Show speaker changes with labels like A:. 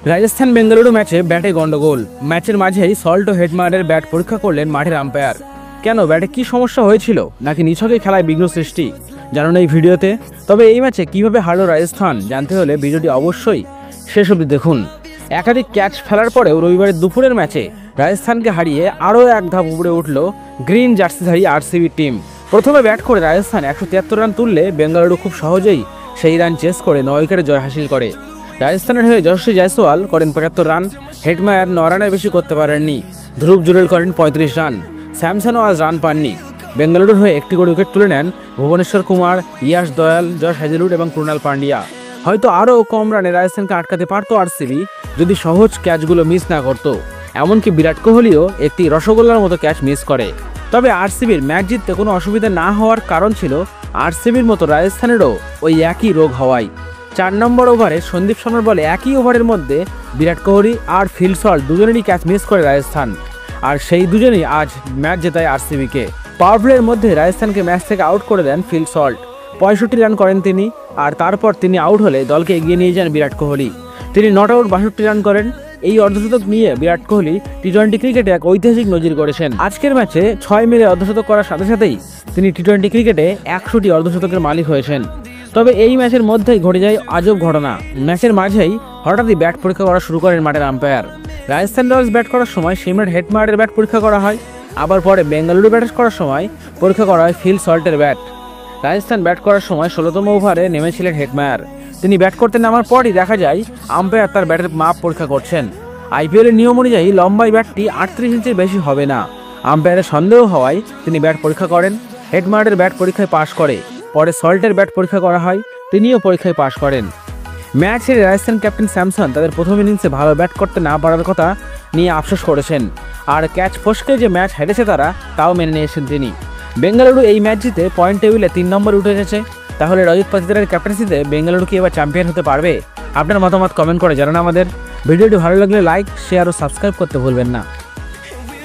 A: রাজস্থান বেঙ্গালুরু ম্যাচে ব্যাটে গন্ডগোল। ম্যাচের মাঝেই সল্ট ও হেডমায়ারের ব্যাট পরীক্ষা করলেন মাঠের আম্পায়ার। কেন, ব্যাটে কি সমস্যা হয়েছিল, নাকি নিছকে খেলায় বিঘ্ন সৃষ্টি, জানুন এই ভিডিওতে। তবে এই ম্যাচে কিভাবে হারল রাজস্থান জানতে হলে ভিডিওটি অবশ্যই শেষ অবধি দেখুন। একাধিক ক্যাচ ফেলার পরেও রবিবারের দুপুরের ম্যাচে রাজস্থানকে হারিয়ে আরও এক ধাপ উপরে উঠল গ্রিন জার্সিধারী আরসিবি টিম। প্রথমে ব্যাট করে রাজস্থান 173 রান তুললে বেঙ্গালুরু খুব সহজেই সেই রান চেস করে 9 উইকেটে জয় হাসিল করে। রাজস্থানের হয়ে যশস্বী জয়সওয়াল করেন 75 রান, হেডমায়ার 9 রানের বেশি করতে পারেননি, ধ্রুব জুরেল করেন 35 রান, স্যামসনও আজ রান পাননি। বেঙ্গালুরুর হয়ে একটি করে উইকেট তুলে নেন ভুবনেশ্বর কুমার, ইয়াশ দয়াল, জশ হ্যাজেলউড এবং ক্রুনাল পান্ডিয়া। হয়তো আরও কম রানে রাজস্থানকে আটকাতে পারত আরসিবি যদি সহজ ক্যাচগুলো মিস না করত। এমনকি বিরাট কোহলিও একটি রসগোল্লার মতো ক্যাচ মিস করে। তবে আরসিবির ম্যাচ জিততে কোনো অসুবিধা না হওয়ার কারণ ছিল আরসিবির মতো রাজস্থানেরও ওই একই রোগ হওয়ায়। 4 নম্বর ওভারে সন্দীপ শর্মার বলে একই ওভারের মধ্যে বিরাট কোহলি আর ফিল সল্ট দুজনেরই ক্যাচ মিস করে রাজস্থান, আর সেই দুজনেই আজ ম্যাচ জেতায় আরসিবিকে। পাওয়ার প্লের মধ্যে রাজস্থানকে ম্যাচ থেকে আউট করে দেন ফিল সল্ট, 65 রান করেন তিনি। আর তারপর তিনি আউট হলে দলকে এগিয়ে নিয়ে যান বিরাট কোহলি, তিনি নট আউট 62 রান করেন। এই অর্ধশতক নিয়ে বিরাট কোহলি টি-20 ক্রিকেটে এক ঐতিহাসিক নজির গড়েছেন। আজকের ম্যাচে 6 মেরে অর্ধশতক করার সাথে সাথেই তিনি টি-20 ক্রিকেটে 100টি অর্ধশতকের মালিক হয়েছেন। তবে এই ম্যাচের মধ্যেই ঘটে যায় আজব ঘটনা। ম্যাচের মাঝেই হঠাৎই ব্যাট পরীক্ষা করা শুরু করেন মাঠের আম্পায়ার। রাজস্থান রয়্যালস ব্যাট করার সময় সিমরান হেডমায়ারের ব্যাট পরীক্ষা করা হয়, আবার পরে বেঙ্গালুরু ব্যাট করার সময় পরীক্ষা করা হয় ফিল সল্টের ব্যাট। রাজস্থান ব্যাট করার সময় 16তম ওভারে নেমেছিলেন হেডমায়ার। তিনি ব্যাট করতে নামার পরই দেখা যায় আম্পায়ার তার ব্যাটের মাপ পরীক্ষা করছেন। আইপিএলের নিয়ম অনুযায়ী লম্বাই ব্যাটটি 38 ইঞ্চির বেশি হবে না। আম্পায়ারের সন্দেহ হওয়ায় তিনি ব্যাট পরীক্ষা করেন। হেডমায়ারের ব্যাট পরীক্ষায় পাশ করে, পরে সল্টের ব্যাট পরীক্ষা করা হয়, তিনিও পরীক্ষায় পাশ করেন। ম্যাচ হেরে রাজস্থান ক্যাপ্টেন স্যামসন তাদের প্রথম ইনিংসে ভালো ব্যাট করতে না পারার কথা নিয়ে আফসোস করেছেন, আর ক্যাচ ফসকে যে ম্যাচ হেরেছে তারা তাও মেনে নিয়েছেন তিনি। বেঙ্গালুরু এই ম্যাচ জিতে পয়েন্ট টেবিলে 3 নম্বরে উঠে গেছে। তাহলে রজত পাতিদারের ক্যাপ্টেন্সিতে বেঙ্গালুরু কি এবার চ্যাম্পিয়ন হতে পারবে? আপনার মতামত কমেন্ট করে জানান আমাদের। ভিডিওটি ভালো লাগলে লাইক, শেয়ার ও সাবস্ক্রাইব করতে ভুলবেন না।